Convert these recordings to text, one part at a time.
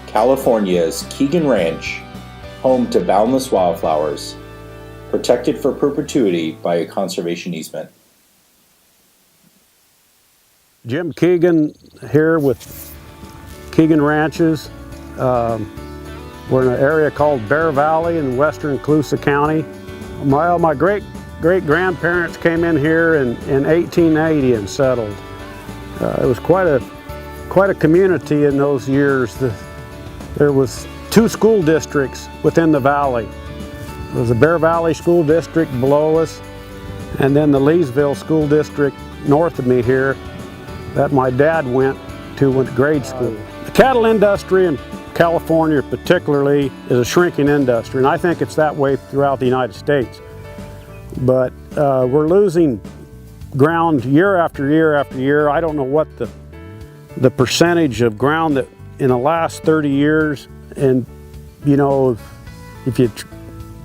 California's Keegan Ranch, home to boundless wildflowers, protected for perpetuity by a conservation easement. Jim Keegan here with Keegan Ranches. We're in an area called Bear Valley in western Colusa County. My great-grandparents came in here in 1880 and settled. It was quite a community in those years. There was 2 school districts within the valley. There was the Bear Valley School District below us, and then the Leesville School District north of me here that my dad went to grade school. The cattle industry in California particularly is a shrinking industry, and I think it's that way throughout the United States. But we're losing ground year after year after year. I don't know what the percentage of ground that in the last 30 years, and you know, if you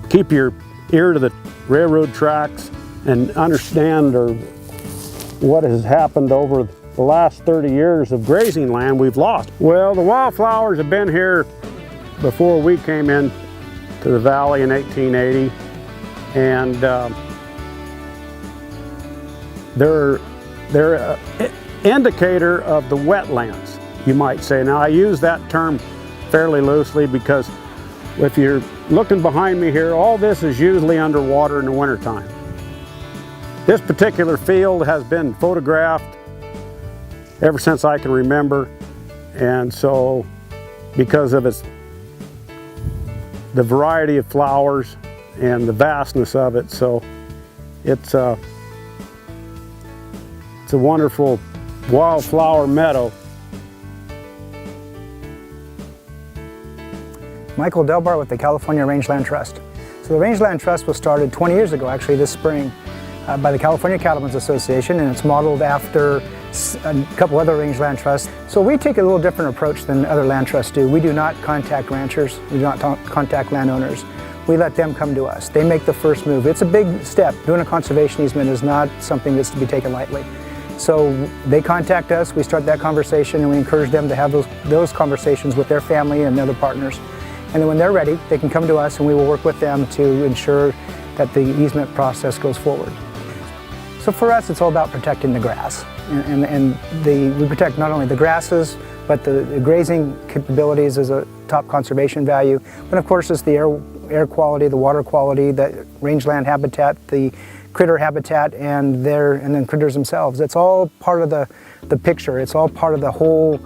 keep your ear to the railroad tracks and understand what has happened over the last 30 years of grazing land we've lost. Well, the wildflowers have been here before we came in to the valley in 1880, and they're an indicator of the wetlands, you might say. Now, I use that term fairly loosely because if you're looking behind me here, all this is usually underwater in the wintertime. This particular field has been photographed ever since I can remember, and so because of the variety of flowers and the vastness of it, so it's a wonderful wildflower meadow. Michael Delbar with the California Rangeland Trust. So the Rangeland Trust was started 20 years ago, actually this spring, by the California Cattlemen's Association, and it's modeled after a couple other rangeland trusts. So we take a little different approach than other land trusts do. We do not contact ranchers, we do not contact landowners. We let them come to us. They make the first move. It's a big step. Doing a conservation easement is not something that's to be taken lightly. So they contact us, we start that conversation, and we encourage them to have those conversations with their family and other partners. And then when they're ready, they can come to us and we will work with them to ensure that the easement process goes forward. So for us, it's all about protecting the grass. We protect not only the grasses, but the grazing capabilities is a top conservation value. But of course, it's the air quality, the water quality, the rangeland habitat, the critter habitat, and then critters themselves. It's all part of the picture. It's all part of the whole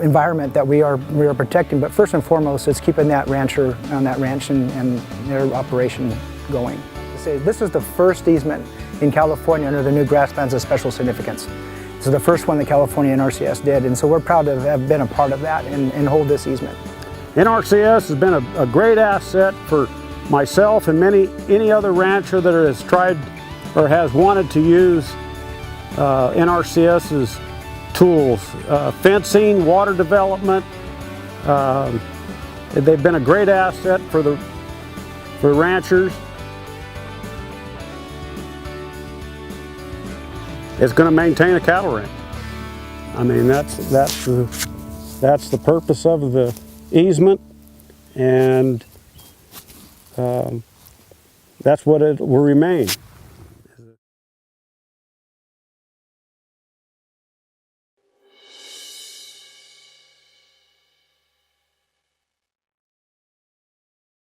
environment that we are protecting. But first and foremost, it's keeping that rancher on that ranch and their operation going. This is the first easement in California under the new Grasslands of Special Significance. This is the first one that California NRCS did, and so we're proud to have been a part of that and hold this easement. NRCS has been a great asset for myself and any other rancher that has tried or has wanted to use NRCS's tools, fencing, water development. They've been a great asset for ranchers. It's going to maintain a cattle ranch. I mean, that's the purpose of the easement, and that's what it will remain.